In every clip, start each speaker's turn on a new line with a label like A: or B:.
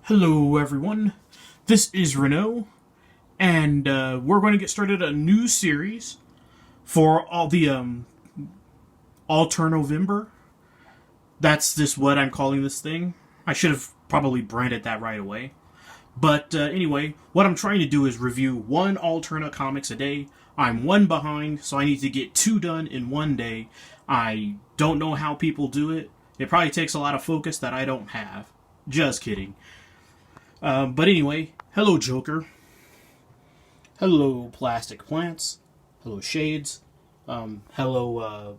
A: Hello, everyone. This is Renault, and we're going to get started a new series for all the Alter-November. That's just what I'm calling this thing. I should have probably branded that right away. But anyway, what I'm trying to do is review one Alterna comics a day. I'm one behind, so I need to get two done in one day. I don't know how people do it. It probably takes a lot of focus that I don't have. Just kidding. But anyway, hello Joker. Hello plastic plants. Hello shades. Hello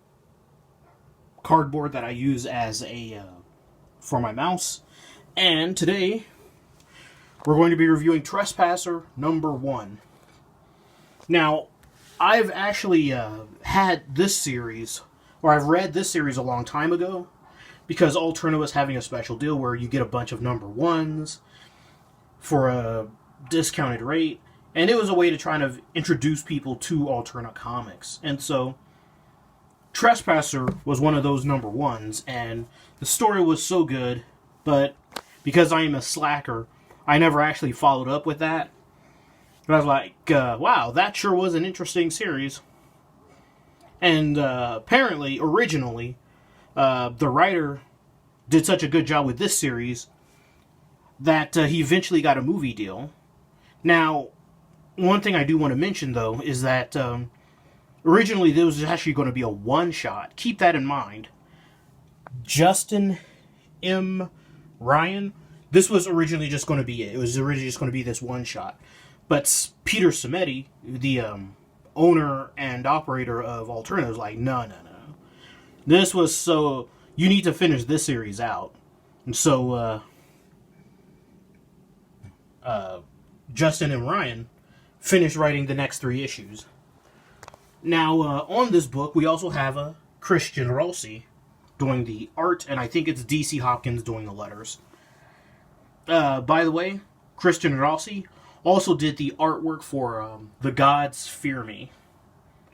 A: cardboard that I use as a for my mouse. And today we're going to be reviewing Trespasser number 1. Now, I've actually had this series, or I've read this series a long time ago, because Alterna was having a special deal where you get a bunch of number 1s for a discounted rate, and it was a way to try to introduce people to Alterna comics. And so Trespasser was one of those number 1s, and the story was so good, but because I am a slacker, I never actually followed up with that. But I was like, wow, that sure was an interesting series. And apparently, originally, the writer did such a good job with this series that he eventually got a movie deal. Now, one thing I do want to mention, though, is that originally this was actually going to be a one-shot. Keep that in mind. Justin M. Ryan, this was originally just going to be it. It was originally just going to be this one-shot. But Peter Simeti, the owner and operator of Alterna, was like, no. This was so... You need to finish this series out. And so, Justin and Ryan finished writing the next 3 issues. Now, on this book, we also have Christian Rossi doing the art, and I think it's DC Hopkins doing the letters. By the way, Christian Rossi also did the artwork for The Gods Fear Me.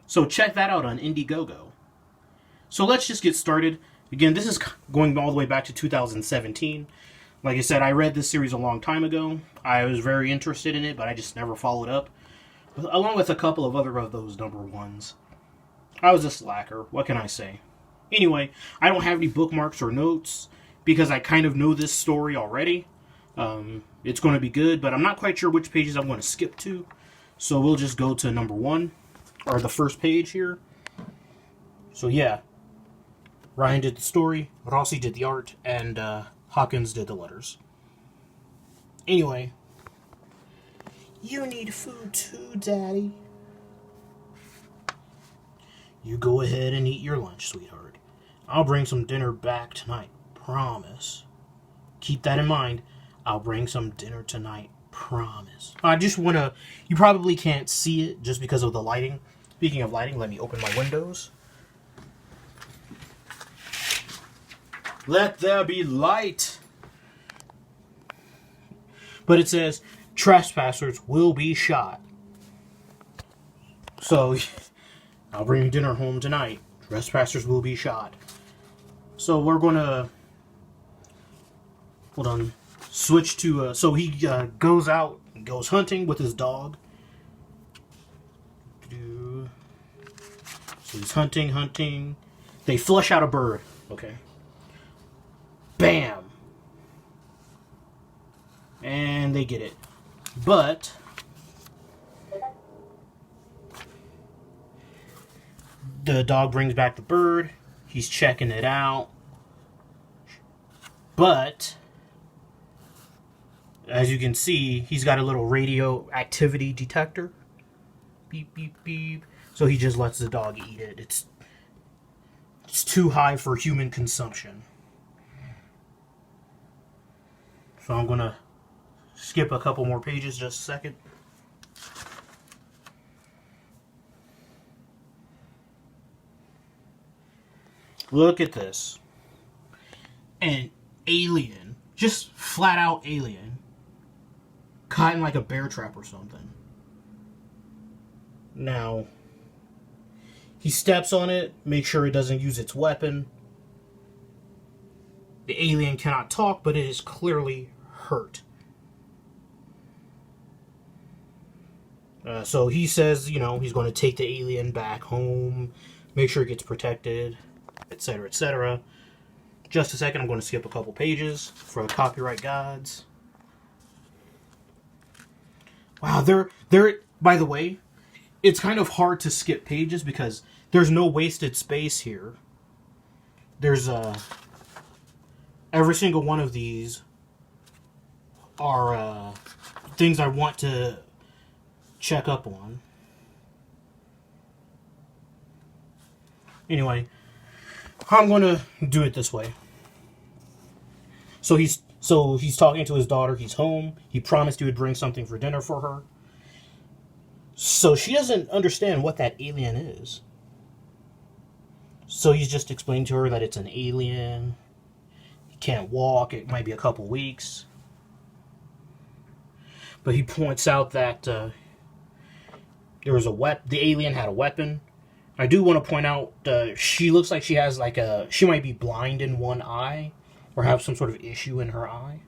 A: So check that out on Indiegogo. So let's just get started. Again, this is going all the way back to 2017. Like I said, I read this series a long time ago. I was very interested in it, but I just never followed up. Along with a couple of other of those number 1s. I was a slacker. What can I say? Anyway, I don't have any bookmarks or notes because I kind of know this story already. It's going to be good, but I'm not quite sure which pages I'm going to skip to. So we'll just go to number 1, or the first page here. So yeah, Ryan did the story, Rossi did the art, and Hawkins did the letters. Anyway, you need food too, Daddy. You go ahead and eat your lunch, sweetheart. I'll bring some dinner back tonight, promise. Keep that in mind. I'll bring some dinner tonight, promise. I just want to... You probably can't see it just because of the lighting. Speaking of lighting, let me open my windows. Let there be light. But it says, trespassers will be shot. So, I'll bring dinner home tonight. Trespassers will be shot. So we're going to... Hold on. Switch to... so he goes out and goes hunting with his dog. So he's hunting. They flush out a bird. Okay. Bam! And they get it. But the dog brings back the bird. He's checking it out. But as you can see, he's got a little radioactivity detector. Beep, beep, beep. So he just lets the dog eat it. It's too high for human consumption. So I'm going to skip a couple more pages just a second. Look at this. An alien. Just flat out alien. Caught in like a bear trap or something. Now, he steps on it, make sure it doesn't use its weapon. The alien cannot talk, but it is clearly hurt. So he says, he's going to take the alien back home, make sure it gets protected, etc., etc. Just a second, I'm going to skip a couple pages for the copyright gods. Wow, by the way, it's kind of hard to skip pages because there's no wasted space here. There's every single one of these are things I want to check up on. Anyway, I'm going to do it this way. So he's talking to his daughter. He's home. He promised he would bring something for dinner for her. So she doesn't understand what that alien is. So he's just explained to her that it's an alien. He can't walk. It might be a couple weeks. But he points out that there was the alien had a weapon. I do want to point out she looks like she has she might be blind in one eye or have some sort of issue in her eye.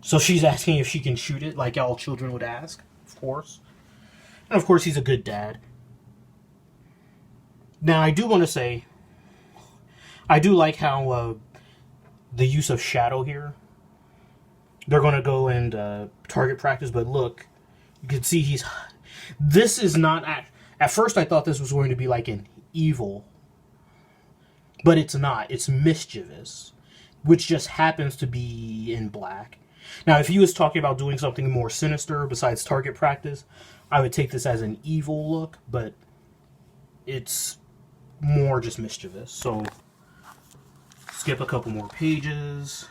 A: So she's asking if she can shoot it, like all children would ask, of course. And of course, he's a good dad. Now, I do want to say, I do like how the use of shadow here. They're going to go and target practice, but look, you can see this is not, at first I thought this was going to be like an evil, but it's not. It's mischievous, which just happens to be in black. Now, if he was talking about doing something more sinister besides target practice, I would take this as an evil look, but it's more just mischievous. So, skip a couple more pages.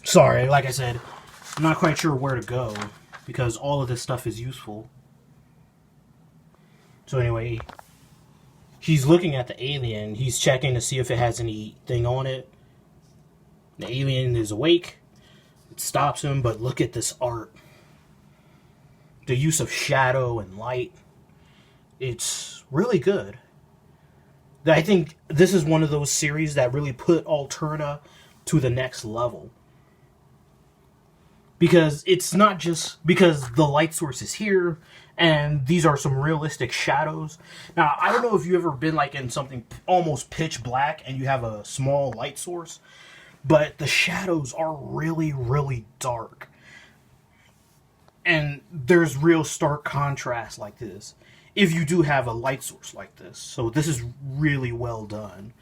A: Sorry, like I said, I'm not quite sure where to go because all of this stuff is useful. So anyway, he's looking at the alien. He's checking to see if it has anything on it. The alien is awake. It stops him, but look at this art. The use of shadow and light. It's really good. I think this is one of those series that really put Alterna to the next level. Because it's not just because the light source is here and these are some realistic shadows. Now, I don't know if you've ever been like in something almost pitch black and you have a small light source, but the shadows are really, really dark. And there's real stark contrast like this if you do have a light source like this. So this is really well done.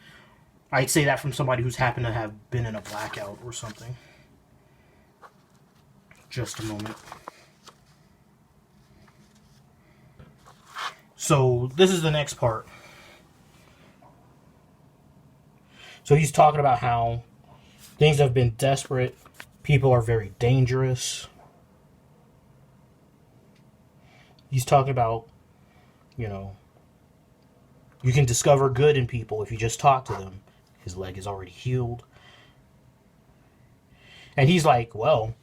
A: I'd say that from somebody who's happened to have been in a blackout or something. Just a moment. So this is the next part. So he's talking about how things have been desperate. People are very dangerous. He's talking about, you can discover good in people if you just talk to them. His leg is already healed. And he's like, well,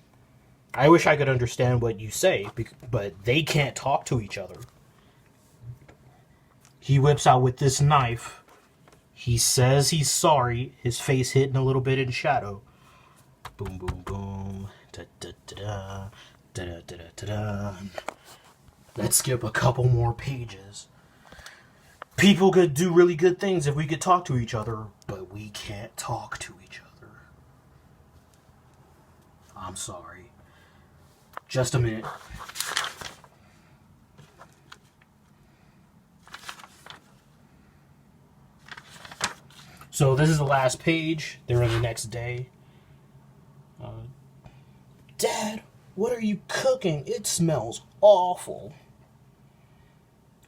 A: I wish I could understand what you say, but they can't talk to each other. He whips out with this knife. He says he's sorry. His face hidden a little bit in shadow. Boom, boom, boom. Da-da-da-da. Da-da-da-da-da. Let's skip a couple more pages. People could do really good things if we could talk to each other, but we can't talk to each other. I'm sorry. Just a minute. So this is the last page. They're in the next day. Dad, what are you cooking? It smells awful.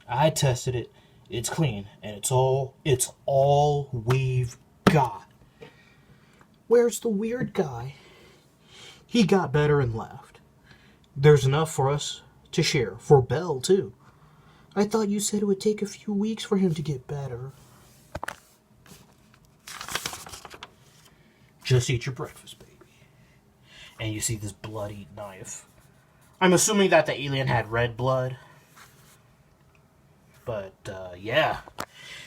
A: I tested it. It's clean, and it's all we've got. Where's the weird guy? He got better and left. There's enough for us to share. For Belle, too. I thought you said it would take a few weeks for him to get better. Just eat your breakfast, baby. And you see this bloody knife. I'm assuming that the alien had red blood. But, yeah.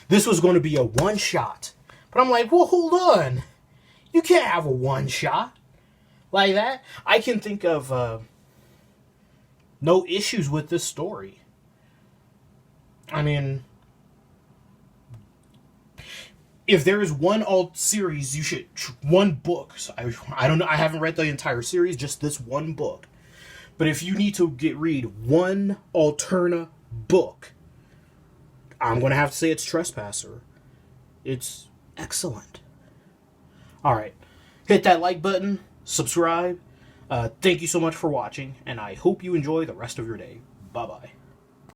A: This was going to be a one-shot. But I'm like, well, hold on. You can't have a one-shot like that. I can think of no issues with this story. I mean, if there is one alt series, you should one book. So I don't know. I haven't read the entire series, just this one book. But if you need to read one Alterna book, I'm gonna have to say it's Trespasser. It's excellent. All right, hit that like button, subscribe. Thank you so much for watching, and I hope you enjoy the rest of your day. Bye bye.